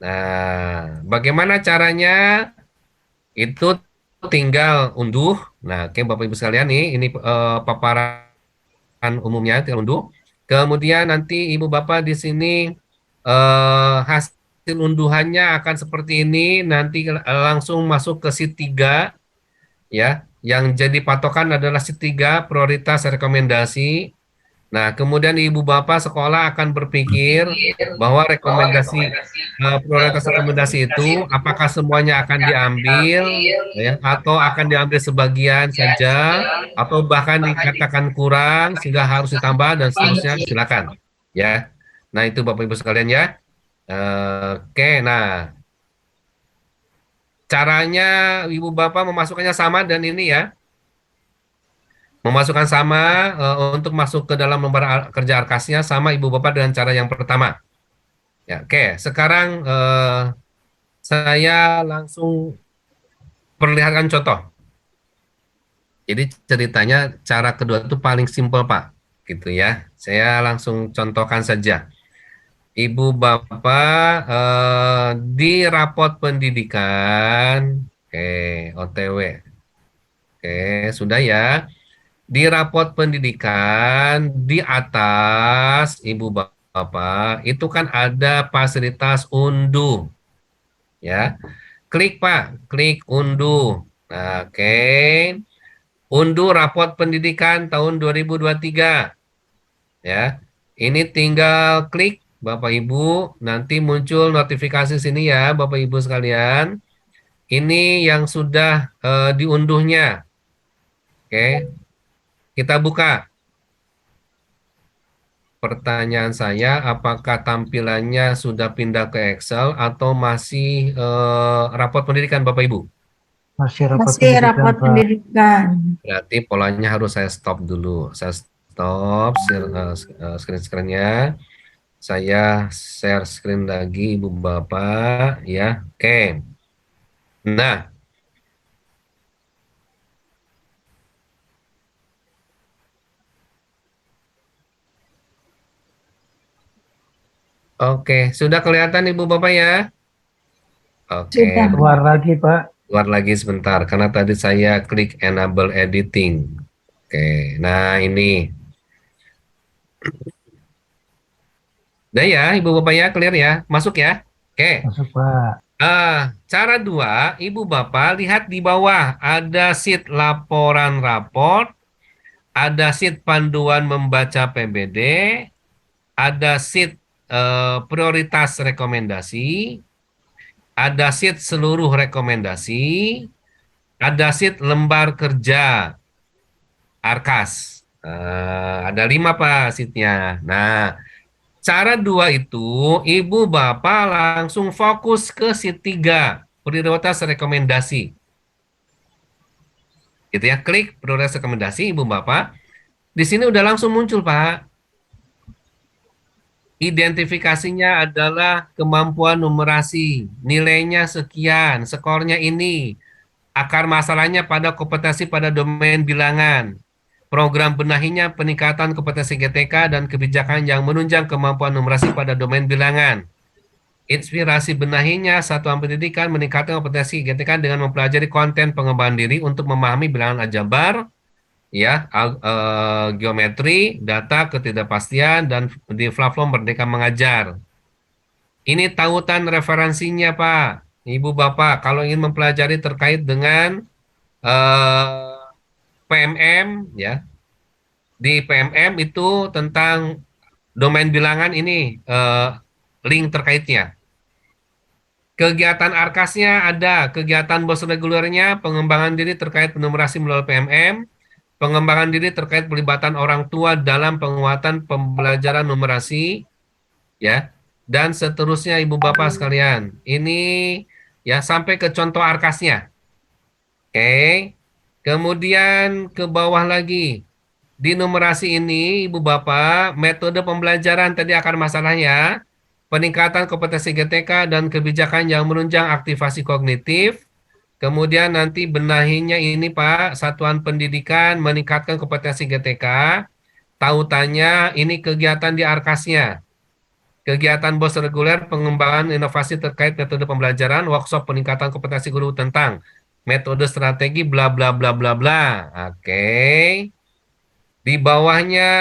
Nah, bagaimana caranya? Itu tinggal unduh. Nah, oke Bapak Ibu sekalian nih, ini paparan umumnya tinggal unduh. Kemudian nanti Ibu Bapak di sini hasil unduhannya akan seperti ini. Nanti langsung masuk ke sheet 3 ya. Yang jadi patokan adalah sheet 3 prioritas rekomendasi. Nah, kemudian ibu bapak sekolah akan berpikir bahwa rekomendasi prioritas rekomendasi itu apakah semuanya akan diambil ya atau akan diambil sebagian saja atau bahkan dikatakan kurang sehingga harus ditambah dan seterusnya silakan ya. Nah, itu Bapak Ibu sekalian ya. Oke, nah caranya ibu bapak memasukkannya sama dan ini ya. Memasukkan sama untuk masuk ke dalam lembar kerja arkasnya sama ibu bapak dengan cara yang pertama. Ya, oke. Sekarang saya langsung perlihatkan contoh. Jadi ceritanya cara kedua itu paling simpel Pak, gitu ya. Saya langsung contohkan saja. Ibu bapak di rapot pendidikan, oke, OTW, oke, sudah ya. Di rapot pendidikan di atas Ibu Bapak itu kan ada fasilitas unduh ya. Klik Pak, klik unduh. Nah, oke. Unduh rapot pendidikan tahun 2023 ya. Ini tinggal klik Bapak Ibu, nanti muncul notifikasi sini ya Bapak Ibu sekalian. Ini yang sudah diunduhnya. Oke, kita buka. Pertanyaan saya, apakah tampilannya sudah pindah ke Excel atau masih rapot pendidikan Bapak Ibu? Masih rapat Masih pendidikan, rapat Pak. pendidikan. Berarti polanya harus saya stop dulu. Saya stop screen-screennya. Saya share screen lagi Ibu Bapak ya. Oke. Nah, oke. Sudah kelihatan Ibu Bapak ya? Oke. Sudah. Keluar lagi, Pak. Keluar lagi sebentar karena tadi saya klik enable editing. Oke. Nah, ini. Udah ya, Ibu Bapak ya, clear ya, masuk ya. Oke. Masuk, Pak. Cara dua, Ibu Bapak lihat di bawah ada sheet laporan raport, ada sheet panduan membaca PBD, ada sheet prioritas rekomendasi, ada sheet seluruh rekomendasi, ada sheet lembar kerja Arkas. Ada 5 Pak sheetnya. Nah, cara dua itu, Ibu Bapak langsung fokus ke sheet 3, prioritas rekomendasi. Gitu ya, klik prioritas rekomendasi Ibu Bapak. Di sini udah langsung muncul, Pak. Identifikasinya adalah kemampuan numerasi, nilainya sekian, skornya ini. Akar masalahnya pada kompetensi pada domain bilangan. Program benahinya peningkatan kompetensi GTK dan kebijakan yang menunjang kemampuan numerasi pada domain bilangan. Inspirasi benahinya satuan pendidikan meningkatkan kompetensi GTK dengan mempelajari konten pengembangan diri untuk memahami bilangan aljabar, ya, geometri, data, ketidakpastian, dan di platform Merdeka Mengajar. Ini tautan referensinya, Pak. Ibu Bapak, kalau ingin mempelajari terkait dengan PMM, ya, di PMM itu tentang domain bilangan ini link terkaitnya. Kegiatan arkasnya ada, kegiatan bos regulernya, pengembangan diri terkait penumerasi melalui PMM, pengembangan diri terkait pelibatan orang tua dalam penguatan pembelajaran numerasi, ya, dan seterusnya Ibu Bapak sekalian. Ini ya sampai ke contoh arkasnya. Oke. Kemudian ke bawah lagi. Di numerasi ini Ibu Bapak, metode pembelajaran tadi akar masalahnya, peningkatan kompetensi GTK dan kebijakan yang menunjang aktivasi kognitif. Kemudian nanti benahinya ini Pak, satuan pendidikan meningkatkan kompetensi GTK. Tautannya ini kegiatan di arkasnya. kegiatan BOS reguler, pengembangan inovasi terkait metode pembelajaran, workshop peningkatan kompetensi guru tentang metode strategi bla bla bla bla bla. Oke. Di bawahnya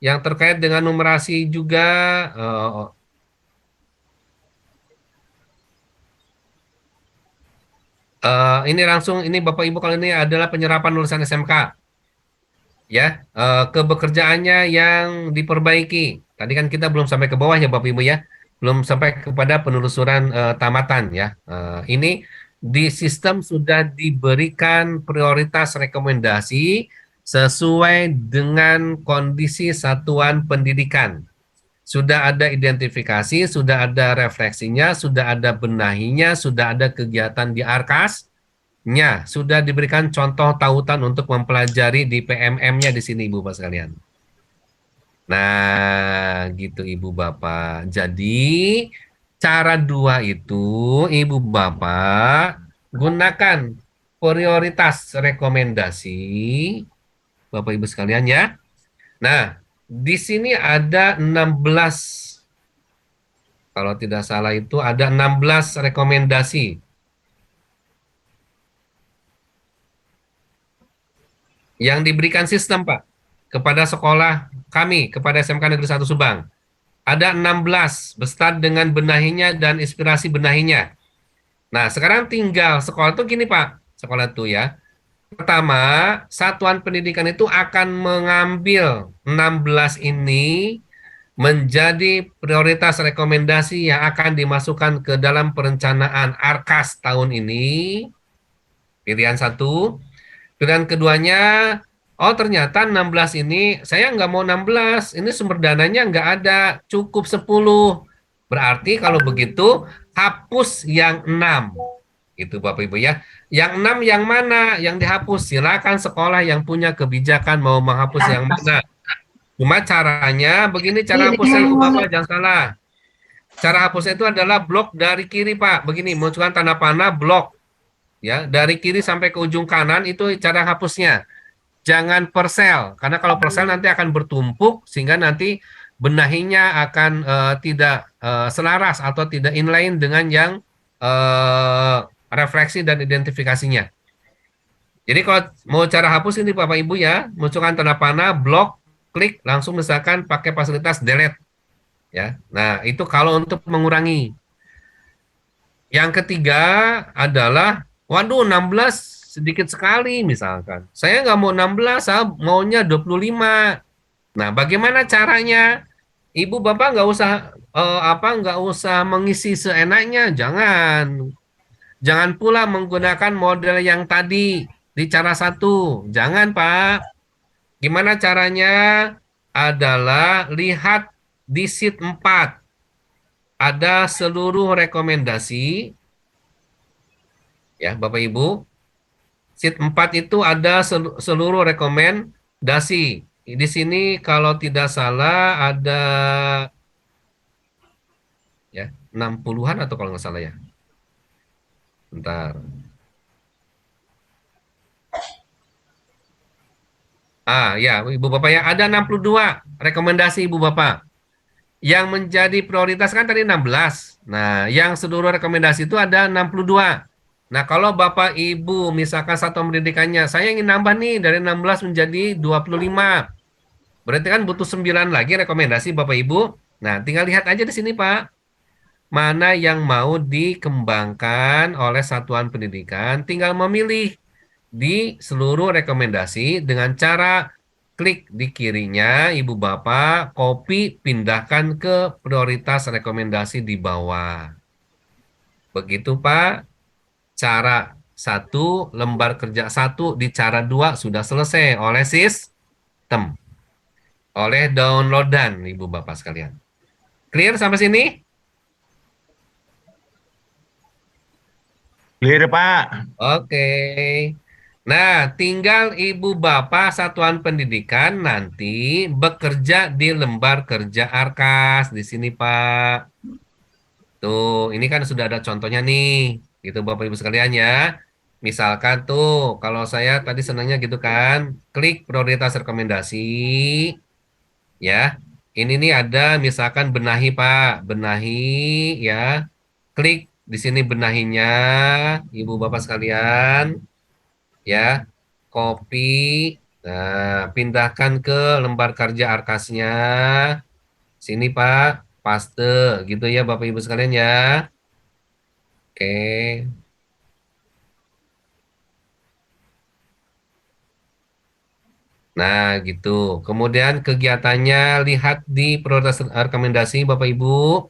yang terkait dengan numerasi juga eh, ini langsung ini Bapak Ibu kalau ini adalah penyerapan lulusan SMK ya. Kebekerjaannya yang diperbaiki. Tadi kan kita belum sampai ke bawah ya Bapak Ibu ya. Belum sampai kepada penelusuran tamatan ya. Ini di sistem sudah diberikan prioritas rekomendasi sesuai dengan kondisi satuan pendidikan. Sudah ada identifikasi, sudah ada refleksinya, sudah ada benahinya, sudah ada kegiatan di Arkasnya, sudah diberikan contoh tautan untuk mempelajari di PMM-nya di sini Ibu Bapak sekalian. Nah, gitu Ibu Bapak. Jadi, cara dua itu Ibu Bapak gunakan prioritas rekomendasi Bapak Ibu sekalian ya. Nah, di sini ada 16, kalau tidak salah itu ada 16 rekomendasi yang diberikan sistem, Pak, kepada sekolah kami, kepada SMK Negeri 1 Subang. Ada 16 beserta dengan benahinya dan inspirasi benahinya. Nah, sekarang tinggal sekolah itu gini, Pak. Sekolah itu ya. Pertama, satuan pendidikan itu akan mengambil 16 ini menjadi prioritas rekomendasi yang akan dimasukkan ke dalam perencanaan Arkas tahun ini. Pilihan satu. Pilihan keduanya, oh ternyata 16 ini, saya nggak mau 16, ini sumber dananya nggak ada, cukup 10. Berarti kalau begitu, hapus yang 6. Itu Bapak Ibu ya. Yang 6 yang mana yang dihapus? Silakan sekolah yang punya kebijakan mau menghapus yang mana. Cuma caranya, begini cara hapusnya Ibu Bapak, jangan salah. Cara hapusnya itu adalah blok dari kiri Pak. Begini, munculkan tanda panah blok. Ya, dari kiri sampai ke ujung kanan itu cara hapusnya. Jangan per sel, karena kalau per sel nanti akan bertumpuk sehingga nanti benahinya akan tidak selaras atau tidak inline dengan yang refleksi dan identifikasinya. Jadi kalau mau cara hapus ini Bapak Ibu ya, munculkan tanda panah, blok, klik, langsung misalkan pakai fasilitas delete. Ya, nah itu kalau untuk mengurangi. Yang ketiga adalah, waduh 16 sedikit sekali misalkan. Saya nggak mau 16, saya maunya 25. Nah, bagaimana caranya? Ibu Bapak nggak usah mengisi seenaknya, jangan. Jangan pula menggunakan model yang tadi di cara satu. Jangan, Pak. Gimana caranya? Adalah lihat di sheet 4. Ada seluruh rekomendasi, ya Bapak Ibu. Sheet 4 itu ada seluruh rekomendasi. Di sini kalau tidak salah ada ya 60-an atau kalau nggak salah ya. Bentar. Ya, Ibu Bapak ya, ada 62 rekomendasi Ibu Bapak. Yang menjadi prioritas kan tadi 16. Nah, yang seluruh rekomendasi itu ada 62. Nah, kalau Bapak Ibu misalkan satuan pendidikannya, saya ingin nambah nih dari 16 menjadi 25. Berarti kan butuh 9 lagi rekomendasi Bapak Ibu. Nah, tinggal lihat aja di sini Pak. Mana yang mau dikembangkan oleh satuan pendidikan, tinggal memilih di seluruh rekomendasi dengan cara klik di kirinya, Ibu Bapak, copy, pindahkan ke prioritas rekomendasi di bawah. Begitu Pak, cara satu, lembar kerja satu di cara dua sudah selesai oleh sistem, oleh downloadan Ibu Bapak sekalian. Clear sampai sini? Clear, Pak. Oke. Nah, tinggal Ibu Bapak Satuan Pendidikan nanti bekerja di lembar kerja Arkas di sini, Pak. Tuh, ini kan sudah ada contohnya nih, gitu Bapak Ibu sekalian ya. Misalkan tuh, kalau saya tadi senangnya gitu kan, klik prioritas rekomendasi, ya. ini nih ada misalkan benahi Pak, benahi ya. Klik di sini benahinya, Ibu Bapak sekalian, ya. Copy, nah pindahkan ke lembar kerja arkasnya. Sini Pak, paste gitu ya Bapak Ibu sekalian ya. Oke. Nah, gitu. Kemudian kegiatannya lihat di prioritas rekomendasi Bapak Ibu.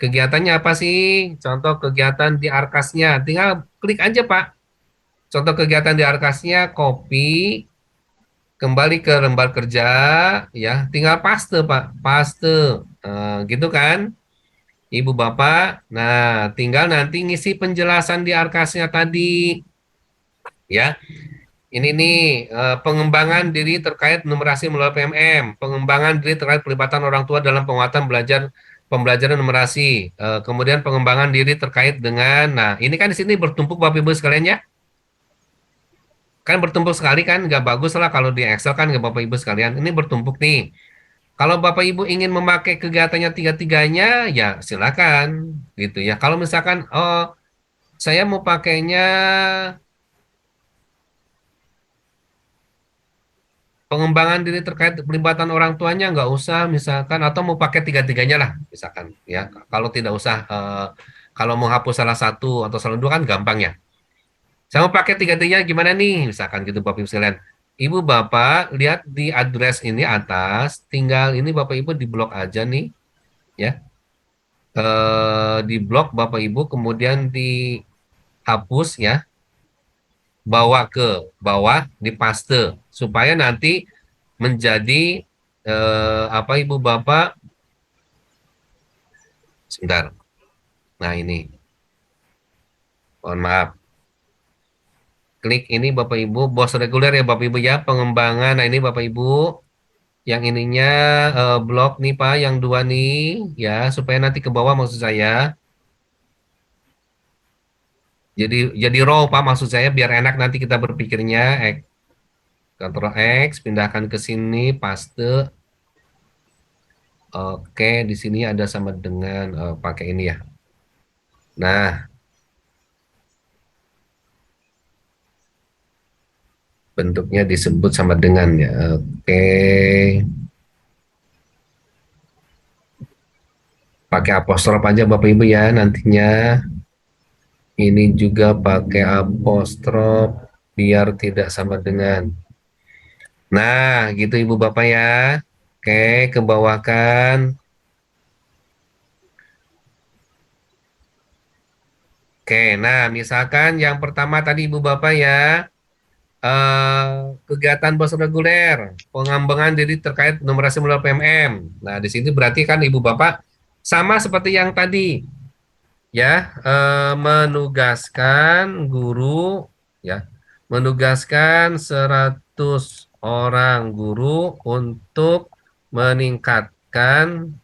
Kegiatannya apa sih? Contoh kegiatan di arkasnya. Tinggal klik aja Pak. Contoh kegiatan di arkasnya, copy, kembali ke lembar kerja, ya. Tinggal paste Pak, paste. Gitu kan, Ibu Bapak. Nah, tinggal nanti ngisi penjelasan di arkasnya tadi, ya. Ini nih pengembangan diri terkait numerasi melalui PMM, pengembangan diri terkait pelibatan orang tua dalam penguatan pembelajaran numerasi, kemudian pengembangan diri terkait dengan, nah ini kan di sini bertumpuk Bapak Ibu sekalian ya, kan bertumpuk sekali kan, nggak bagus lah kalau di Excel kan nggak Bapak Ibu sekalian, ini bertumpuk nih. Kalau Bapak Ibu ingin memakai kegiatannya tiga-tiganya, ya silakan gitu ya. Kalau misalkan, oh saya mau pakainya pengembangan diri terkait pelibatan orang tuanya nggak usah misalkan atau mau pakai tiga-tiganya lah misalkan ya kalau tidak usah kalau mau hapus salah satu atau salah dua kan gampang ya saya mau pakai tiga-tiganya gimana nih misalkan gitu Bapak Ibu sekalian Ibu Bapak lihat di address ini atas tinggal ini Bapak Ibu di blok aja nih ya di blok Bapak Ibu kemudian dihapus ya bawa ke bawah di paste supaya nanti menjadi apa Ibu Bapak sebentar. Nah ini, mohon maaf. Klik ini Bapak Ibu, bos reguler ya Bapak Ibu ya, pengembangan. Nah ini Bapak Ibu, yang ininya blok nih Pak, yang dua nih, ya supaya nanti ke bawah maksud saya. Jadi raw Pak maksud saya biar enak nanti kita berpikirnya. Ctrl X, pindahkan ke sini, paste. Oke, di sini ada sama dengan pakai ini ya. Nah, bentuknya disebut sama dengan ya. Oke. Pakai apostrof aja Bapak Ibu ya nantinya. Ini juga pakai apostrof biar tidak sama dengan. Nah, gitu Ibu Bapak ya. Oke, ke bawah kan. Oke, nah misalkan yang pertama tadi Ibu Bapak ya, kegiatan bos reguler, pengembangan diri terkait numerasi melalui PMM. Nah, di sini berarti kan Ibu Bapak sama seperti yang tadi ya, menugaskan guru ya, menugaskan 100 orang guru untuk meningkatkan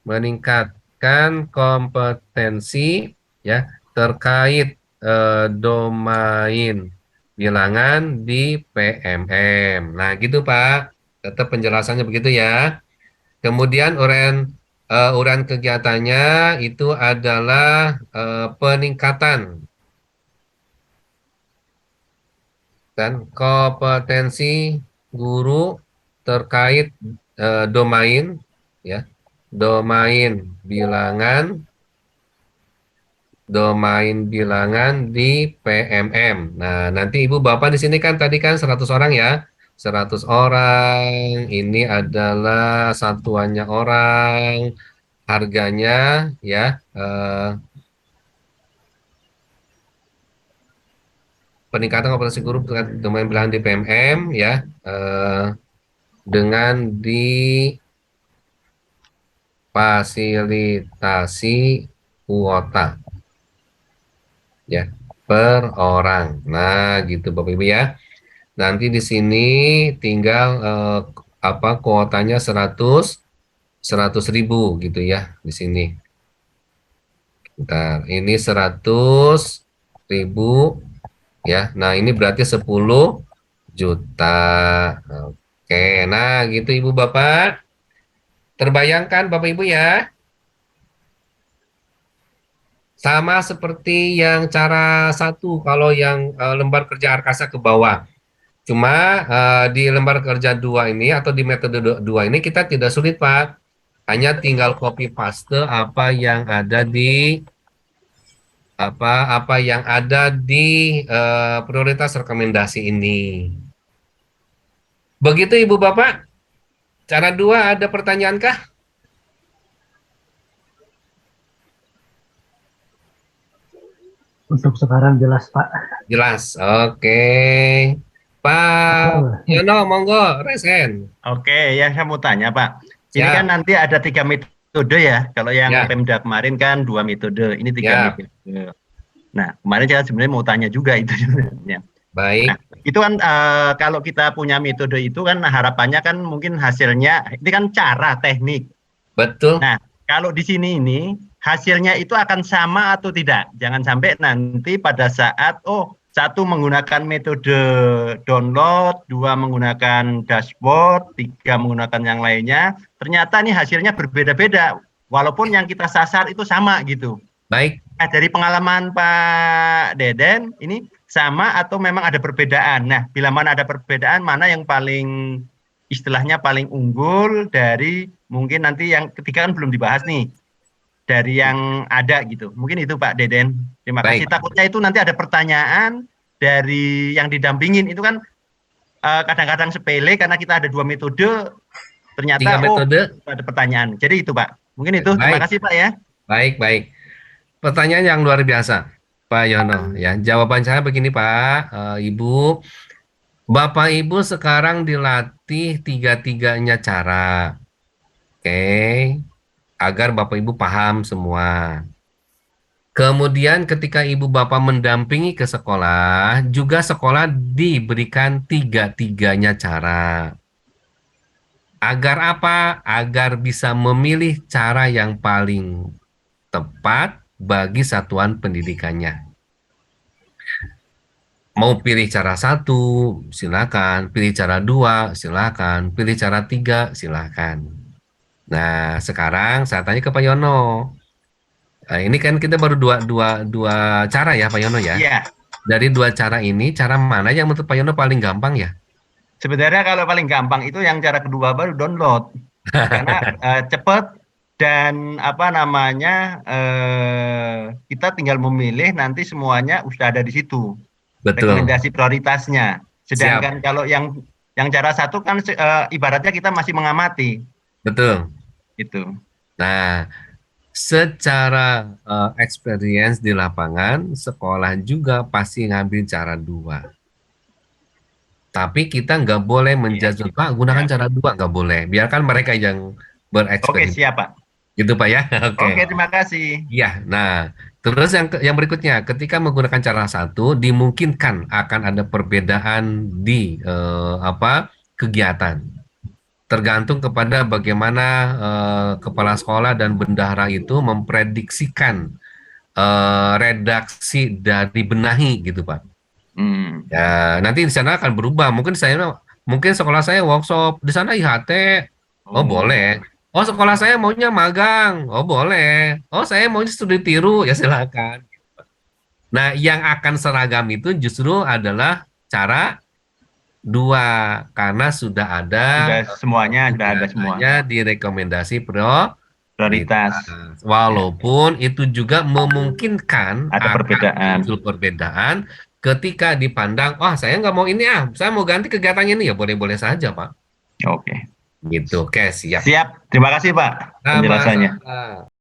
meningkatkan kompetensi ya terkait domain bilangan di PMM. Nah, gitu Pak. Tetap penjelasannya begitu ya. Kemudian uraian kegiatannya itu adalah peningkatan dan kompetensi guru terkait domain ya, domain bilangan di PMM. Nah, nanti Ibu Bapak di sini kan tadi kan 100 orang ya. 100 orang, ini adalah satuannya orang, harganya ya peningkatan kompetensi guru terkait domain bilangan di PMM ya dengan difasilitasi kuota ya per orang. Nah, gitu Bapak Ibu ya. Nanti di sini tinggal apa kuotanya 100.000 gitu ya di sini. Bentar, ini 100.000 ya. Nah, ini berarti 10 juta. Oke, nah gitu Ibu Bapak. Terbayangkan Bapak Ibu ya, sama seperti yang cara satu kalau yang lembar kerja Arkasa ke bawah. Cuma di lembar kerja dua ini atau di metode dua ini kita tidak sulit Pak. Hanya tinggal copy paste apa yang ada di prioritas rekomendasi ini. Begitu Ibu Bapak. Cara dua ada pertanyaan kah? Untuk sekarang jelas Pak. Jelas. Oke. Pak Yono, monggo, resen. Oke, ya saya mau tanya Pak. Ini Siap. kan nanti ada 3 metode ya. Kalau yang Ya. Pemda kemarin kan 2 metode, ini 3 Ya. metode. Nah, kemarin saya sebenarnya mau tanya juga itu sebenarnya. Baik. Nah, itu kan kalau kita punya metode itu kan harapannya kan mungkin hasilnya, ini kan cara teknik. Betul. Nah, kalau di sini ini hasilnya itu akan sama atau tidak? Jangan sampai nanti pada saat satu menggunakan metode download, dua menggunakan dashboard, tiga menggunakan yang lainnya, ternyata nih hasilnya berbeda-beda, walaupun yang kita sasar itu sama gitu. Baik. Nah, dari pengalaman Pak Deden, ini sama atau memang ada perbedaan? Nah, bila mana ada perbedaan, mana yang paling istilahnya paling unggul dari mungkin nanti yang ketiga kan belum dibahas nih, dari yang ada gitu. Mungkin itu Pak Deden. Terima kasih. Takutnya itu nanti ada pertanyaan dari yang didampingin. Itu kan kadang-kadang sepele karena kita ada 2 metode. Ternyata 3 metode. Ada pertanyaan. Jadi itu Pak. Mungkin itu. Baik. Terima kasih Pak ya. Baik. Pertanyaan yang luar biasa, Pak Yono. Ya, jawaban saya begini Pak, Ibu. Bapak Ibu sekarang dilatih tiga-tiganya cara. Oke. Agar Bapak Ibu paham semua. Kemudian ketika Ibu Bapak mendampingi ke sekolah, juga sekolah diberikan tiga-tiganya cara. Agar apa? Agar bisa memilih cara yang paling tepat bagi satuan pendidikannya. Mau pilih cara satu, silakan. Pilih cara dua, silakan. Pilih cara tiga, silakan. Nah, sekarang saya tanya ke Pak Yono. Nah, ini kan kita baru dua cara ya Pak Yono ya. Iya. Dari dua cara ini, cara mana yang menurut Pak Yono paling gampang ya? Sebenarnya kalau paling gampang itu yang cara kedua baru download. Karena cepat dan kita tinggal memilih, nanti semuanya sudah ada di situ. Betul. Rekomendasi prioritasnya. Sedangkan kalau yang cara satu kan ibaratnya kita masih mengamati. Betul. Itu. Nah, secara experience di lapangan, sekolah juga pasti ngambil cara dua. Tapi kita nggak boleh menjudge, Pak, gunakan cara dua, nggak boleh. Biarkan mereka yang bereksperimen. Oke, siap Pak. Gitu Pak ya. Oke, terima kasih. Iya. Nah, terus yang berikutnya, ketika menggunakan cara satu, dimungkinkan akan ada perbedaan di kegiatan. Tergantung kepada bagaimana kepala sekolah dan bendahara itu memprediksikan redaksi dari benahi gitu Pak. Ya, nanti di sana akan berubah. Mungkin sekolah saya workshop, di sana IHT, boleh. Oh, sekolah saya maunya magang, boleh. Oh, saya maunya studi tiru, ya silakan. Nah, yang akan seragam itu justru adalah cara dua, karena sudah ada semuanya di rekomendasi prioritas. Walaupun itu juga memungkinkan ada perbedaan ketika dipandang, saya nggak mau ini saya mau ganti kegiatannya ini, ya boleh-boleh saja Pak. Oke. Gitu, oke, siap. Siap, terima kasih Pak penjelasannya.